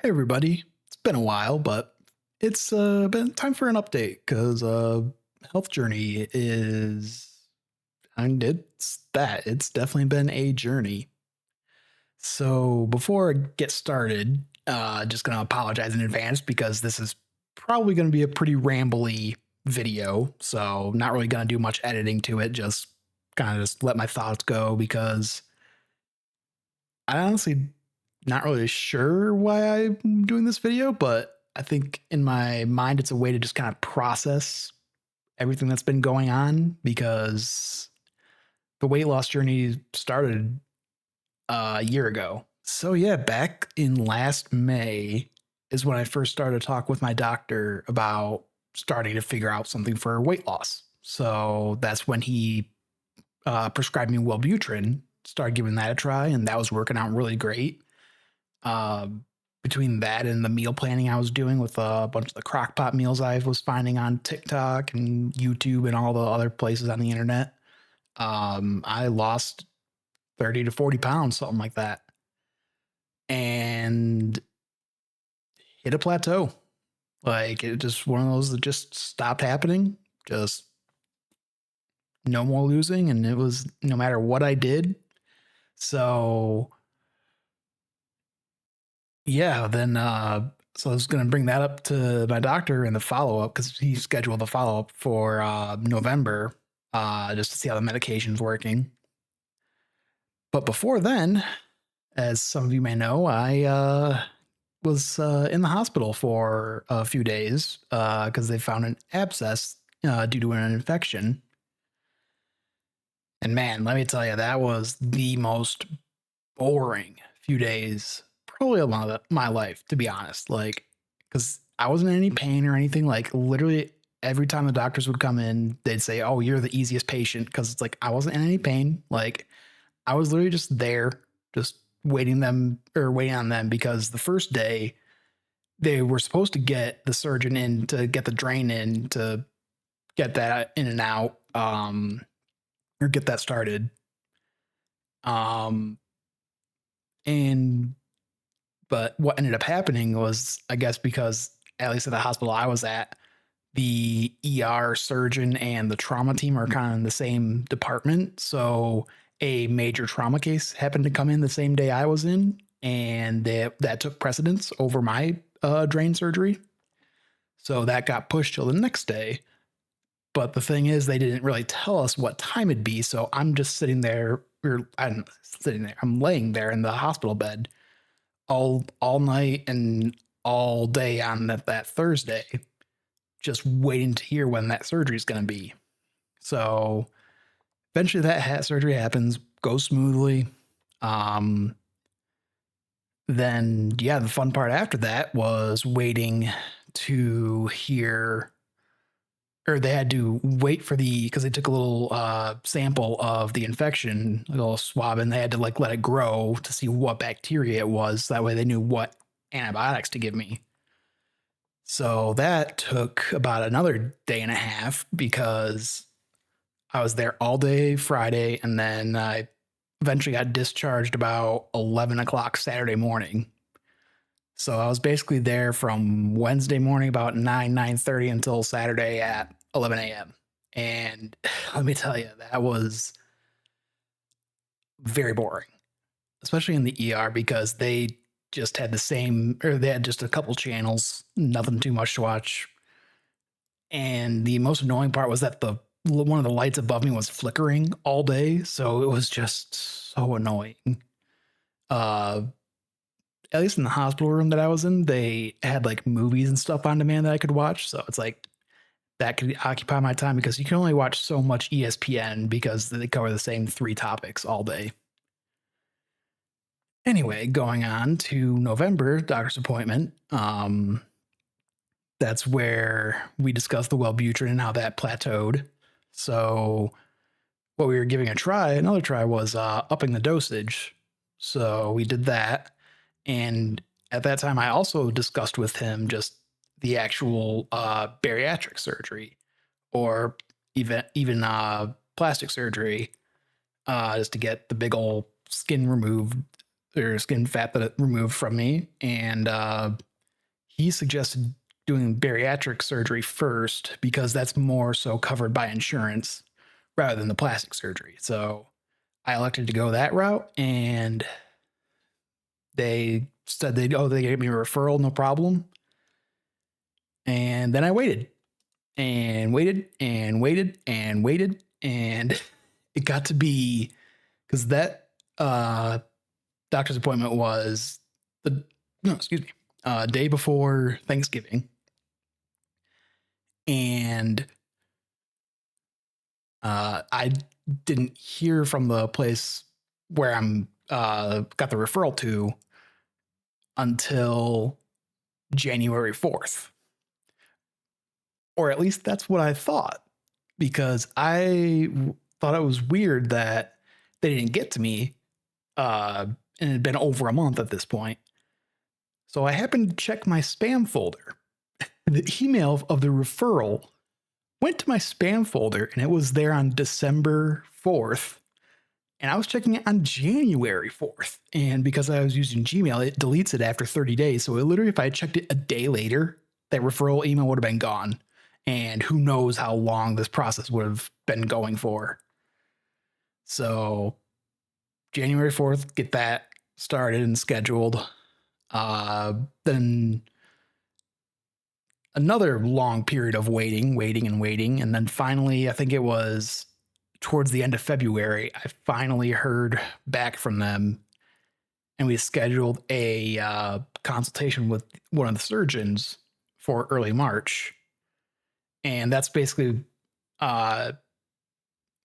Hey everybody, it's been a while, but it's been time for an update because health journey is it's definitely been a journey. So before I get started, just gonna apologize in advance because this is probably gonna be a pretty rambly video. So not really gonna do much editing to it. Just kind of just let my thoughts go because I honestly not really sure why I'm doing this video, but I think in my mind it's a way to just kind of process everything that's been going on because the weight loss journey started a year ago. So yeah, back in last May is when I first started to talk with my doctor about starting to figure out something for weight loss. So that's when he prescribed me Wellbutrin, started giving that a try, and that was working out really great. Um, Between that and the meal planning I was doing with a bunch of the crock pot meals I was finding on TikTok and YouTube and all the other places on the internet, I lost 30 to 40 pounds, something like that, and hit a plateau. Like it just one of those that just stopped happening. Just no more losing. And it was no matter what I did. So yeah, then so I was gonna bring that up to my doctor in the follow up because he scheduled the follow up for November, just to see how the medication's working. But before then, as some of you may know, I was in the hospital for a few days because they found an abscess due to an infection. And man, let me tell you, that was the most boring few days probably of my life, to be honest. Like, because I wasn't in any pain or anything. Like, literally every time the doctors would come in, they'd say, "Oh, you're the easiest patient," because it's like I wasn't in any pain. Like, I was literally just there, just waiting on them because the first day they were supposed to get the surgeon in to get the drain in to get that in and out, or get that started. Um, and But what ended up happening was, I guess, because at least at the hospital I was at, the ER surgeon and the trauma team are kind of in the same department. So a major trauma case happened to come in the same day I was in, and that took precedence over my drain surgery. So that got pushed till the next day. But the thing is, they didn't really tell us what time it'd be. So I'm just sitting there, or I'm sitting there, I'm laying there in the hospital bed all night and all day on that Thursday, just waiting to hear when that surgery is going to be. So eventually that surgery happens, goes smoothly. Um, then yeah, the fun part after that was waiting to hear, or they had to wait for because they took a little sample of the infection, a little swab, and they had to like let it grow to see what bacteria it was. That way they knew what antibiotics to give me. So that took about another day and a half because I was there all day Friday, and then I eventually got discharged about 11 o'clock Saturday morning. So I was basically there from Wednesday morning about 9:30 until Saturday at 11 a.m. And let me tell you, that was very boring, especially in the ER because they just had the same, or they had just a couple channels, nothing too much to watch. And the most annoying part was that the one of the lights above me was flickering all day, so it was just so annoying. Uh, at least in the hospital room that I was in, they had like movies and stuff on demand that I could watch. So it's like that could occupy my time because you can only watch so much ESPN because they cover the same three topics all day. Anyway, going on to November doctor's appointment. That's where we discussed the Wellbutrin and how that plateaued. So what we were giving another try was upping the dosage. So we did that. And at that time, I also discussed with him just the actual bariatric surgery or even plastic surgery, just to get the big old skin removed or skin fat that it removed from me, and he suggested doing bariatric surgery first because that's more so covered by insurance rather than the plastic surgery. So I elected to go that route, and they said they gave me a referral, no problem. And then I waited and waited and waited and waited, and it got to be because that doctor's appointment was the no, excuse me, day before Thanksgiving, and I didn't hear from the place where I'm got the referral to until January 4th. Or at least that's what I thought, because thought it was weird that they didn't get to me, and it had been over a month at this point. So I happened to check my spam folder. The email of the referral went to my spam folder, and it was there on December 4th. And I was checking it on January 4th. And because I was using Gmail, it deletes it after 30 days. So it literally, if I had checked it a day later, that referral email would have been gone. And who knows how long this process would have been going for. So January 4th, get that started and scheduled. Then another long period of waiting. And then finally, I think it was towards the end of February, I finally heard back from them, and we scheduled a consultation with one of the surgeons for early March. And that's basically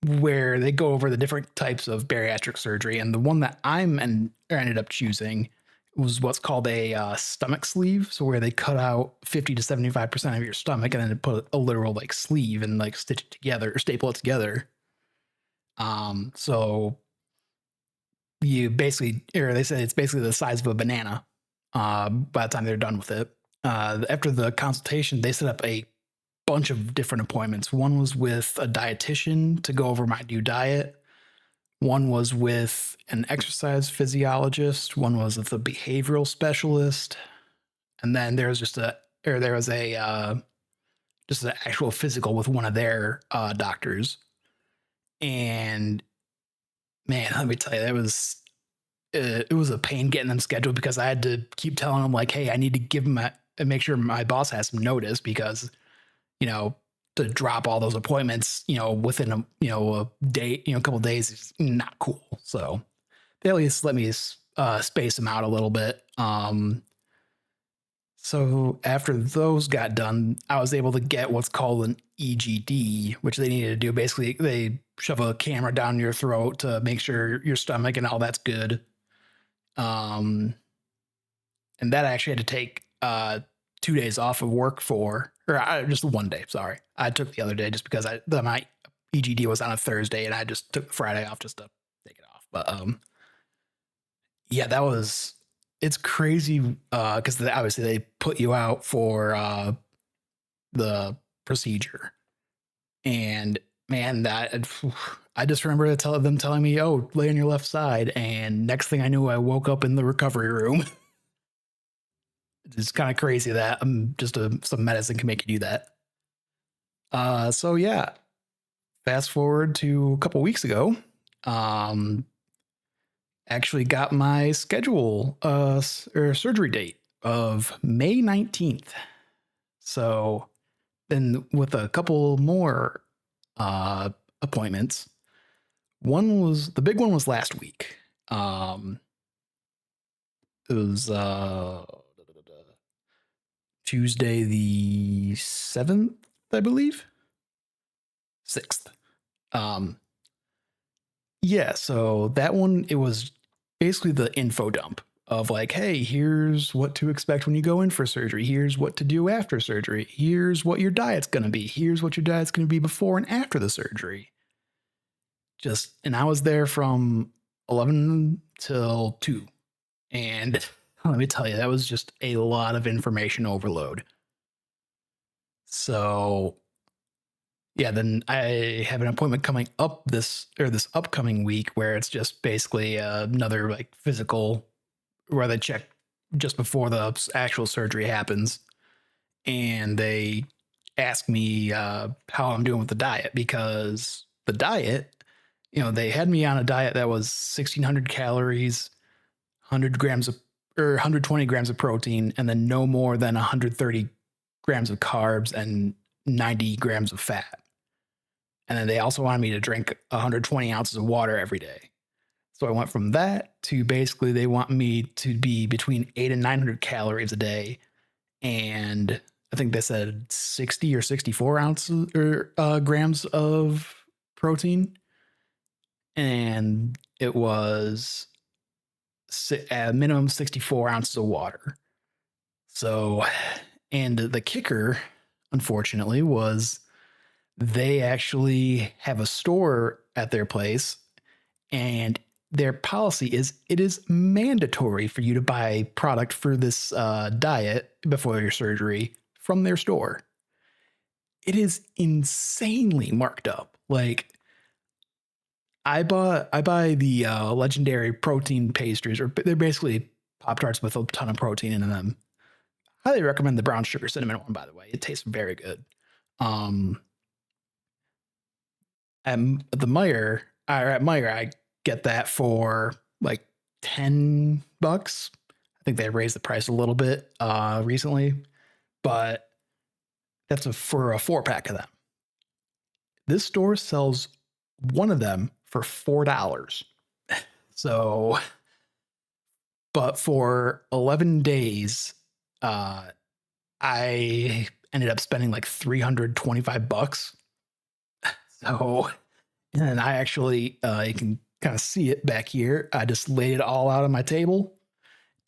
where they go over the different types of bariatric surgery. And the one that ended up choosing was what's called a stomach sleeve. So where they cut out 50 to 75% of your stomach and then put a literal like sleeve and like stitch it together or staple it together. So you basically, or they say it's basically the size of a banana by the time they're done with it. After the consultation, they set up a bunch of different appointments. One was with a dietitian to go over my new diet. One was with an exercise physiologist. One was with a behavioral specialist. And then there was just an actual physical with one of their doctors. And man, let me tell you, it was a pain getting them scheduled because I had to keep telling them like, hey, I need to give them make sure my boss has some notice because, to drop all those appointments, within a day, a couple of days is not cool. So they at least let me space them out a little bit. So after those got done, I was able to get what's called an EGD, which they needed to do. Basically, they shove a camera down your throat to make sure your stomach and all that's good. And that I actually had to take 2 days off of work just 1 day. Sorry, I took the other day just because my EGD was on a Thursday, and I just took Friday off just to take it off. But yeah, it's crazy because obviously they put you out for the procedure, and man, I just remember them telling me, "Oh, lay on your left side," and next thing I knew, I woke up in the recovery room. It's kind of crazy that some medicine can make you do that. So yeah, fast forward to a couple weeks ago. Actually got my schedule or surgery date of May 19th. So then with a couple more appointments, the big one was last week. It was Tuesday the 7th, I believe. 6th. Yeah, so that one, it was basically the info dump of like, hey, here's what to expect when you go in for surgery. Here's what to do after surgery. Here's what your diet's going to be. Here's what your diet's going to be before and after the surgery. And I was there from 11 till 2. And let me tell you, that was just a lot of information overload. So yeah, then I have an appointment coming up this upcoming week where it's just basically another like physical where they check just before the actual surgery happens, and they ask me how I'm doing with the diet, because the diet, they had me on a diet that was 1,600 calories, 100 grams of or 120 grams of protein, and then no more than 130 grams of carbs and 90 grams of fat. And then they also wanted me to drink 120 ounces of water every day. So I went from that to basically they want me to be between 8 and 900 calories a day. And I think they said 60 or 64 ounces or grams of protein. And it was at minimum 64 ounces of water. So, and the kicker, unfortunately, was they actually have a store at their place, and their policy is it is mandatory for you to buy product for this diet before your surgery from their store. It is insanely marked up. Like, I buy the legendary protein pastries, or they're basically Pop Tarts with a ton of protein in them. Highly recommend the brown sugar cinnamon one, by the way. It tastes very good. At the Meyer, or at Meyer, I get that for like $10. I think they raised the price a little bit recently, but that's for a 4-pack of them. This store sells one of them for $4. So, but for 11 days, I ended up spending like $325. So, and I actually, you can kind of see it back here. I just laid it all out on my table,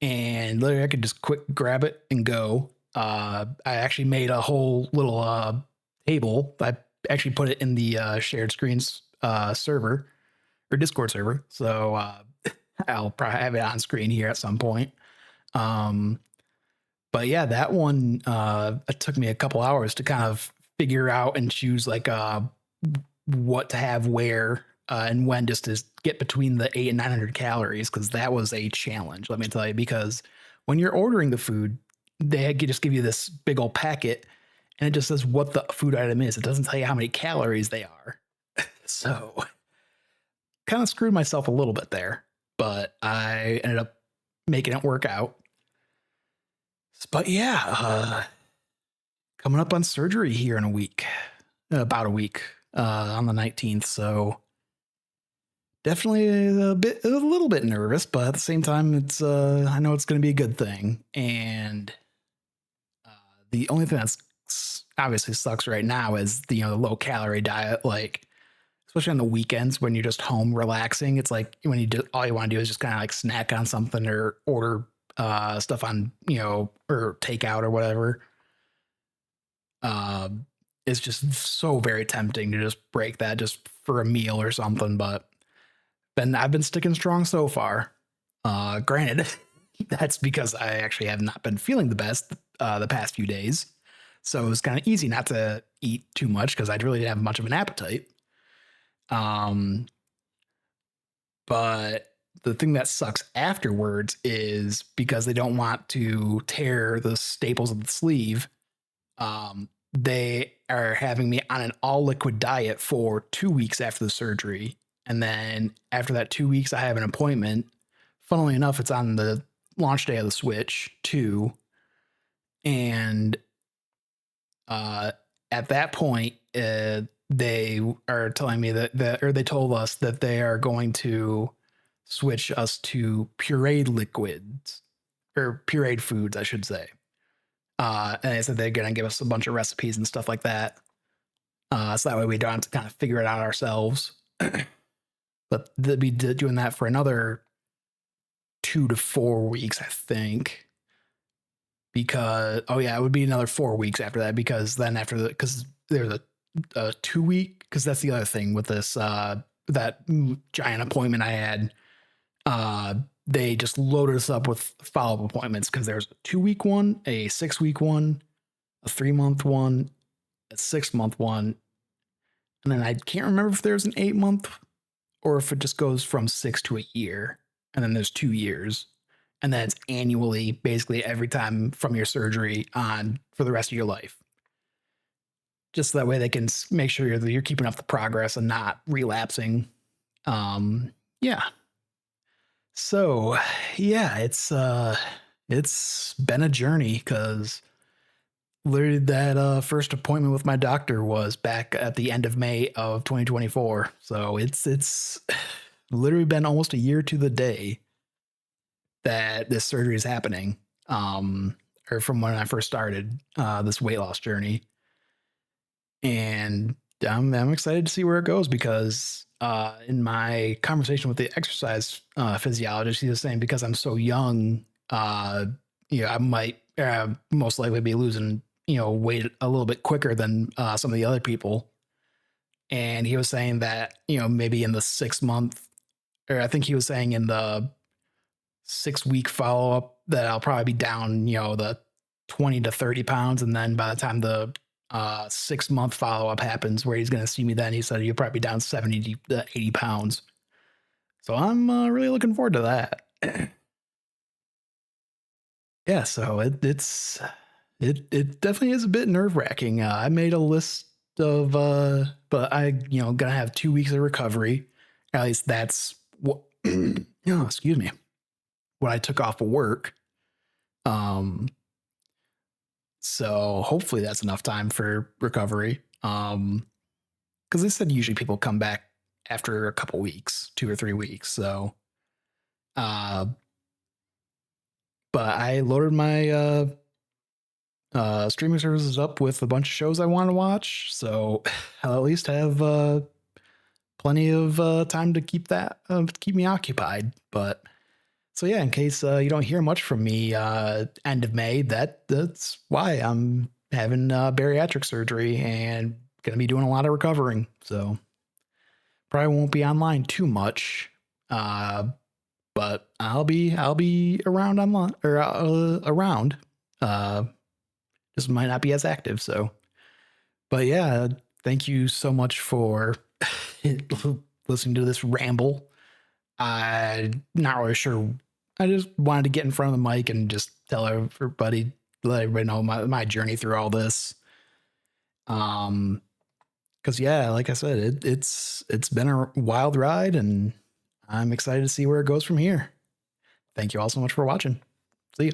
and literally I could just quick grab it and go. I actually made a whole little table. I actually put it in the shared screens server or Discord server. So I'll probably have it on screen here at some point. But yeah, that one, it took me a couple hours to kind of figure out and choose like what to have where and when, just to get between the 8 and 900 calories, because that was a challenge, let me tell you, because when you're ordering the food, they just give you this big old packet and it just says what the food item is. It doesn't tell you how many calories they are. So kind of screwed myself a little bit there, but I ended up making it work out. But yeah, coming up on surgery here in a week, about a week, on the 19th. So definitely a little bit nervous, but at the same time, it's I know it's going to be a good thing. And the only thing that's obviously sucks right now is the low calorie diet, like especially on the weekends when you're just home relaxing. It's like when you all you want to do is just kind of like snack on something or order stuff on or takeout or whatever. It's just so very tempting to just break that just for a meal or something. But I've been sticking strong so far. Granted, that's because I actually have not been feeling the best the past few days. So it's kind of easy not to eat too much because I really didn't have much of an appetite. But the thing that sucks afterwards is because they don't want to tear the staples of the sleeve. They are having me on an all liquid diet for 2 weeks after the surgery. And then after that 2 weeks, I have an appointment. Funnily enough, it's on the launch day of the Switch 2. And at that point, they are telling me or they told us that they are going to switch us to pureed liquids, or pureed foods, I should say. And they said they're going to give us a bunch of recipes and stuff like that. So that way we don't have to kind of figure it out ourselves. But they'll be doing that for another 2 to 4 weeks, I think. Because, it would be another 4 weeks after that, because then because there's a 2 week, because that's the other thing with this, that giant appointment I had. They just loaded us up with follow-up appointments, because there's a 2-week one, a 6-week one, a 3-month one, a 6-month one, and then I can't remember if there's an 8-month or if it just goes from 6 to a year, and then there's 2 years, and then it's annually, basically every time from your surgery on for the rest of your life. Just that way they can make sure you're keeping up the progress and not relapsing. Yeah. So yeah, it's been a journey because literally that first appointment with my doctor was back at the end of May of 2024. So it's literally been almost a year to the day that this surgery is happening. Or from when I first started this weight loss journey. And I'm excited to see where it goes because in my conversation with the exercise physiologist, he was saying because I'm so young, I might most likely be losing weight a little bit quicker than some of the other people. And he was saying that maybe in the 6 month, or I think he was saying in the 6 week follow up that I'll probably be down the 20 to 30 pounds, and then by the time the 6 month follow up happens, where he's going to see me, then he said you'll probably be down 70 to 80 pounds. So I'm really looking forward to that. Yeah, so it definitely is a bit nerve wracking. I made a list of, but I gonna have 2 weeks of recovery. At least that's what. Excuse me. What I took off of work. So hopefully that's enough time for recovery. Because they said usually people come back after a couple weeks, 2 or 3 weeks. So, but I loaded my streaming services up with a bunch of shows I want to watch. So I'll at least have plenty of time to keep me occupied. But so yeah, in case you don't hear much from me end of May, that's why I'm having bariatric surgery and gonna be doing a lot of recovering. So probably won't be online too much, but I'll be around online or around. Just might not be as active. So, but yeah, thank you so much for listening to this ramble. I'm not really sure. I just wanted to get in front of the mic and just let everybody know my journey through all this. Because yeah, like I said, it's been a wild ride, and I'm excited to see where it goes from here. Thank you all so much for watching. See you.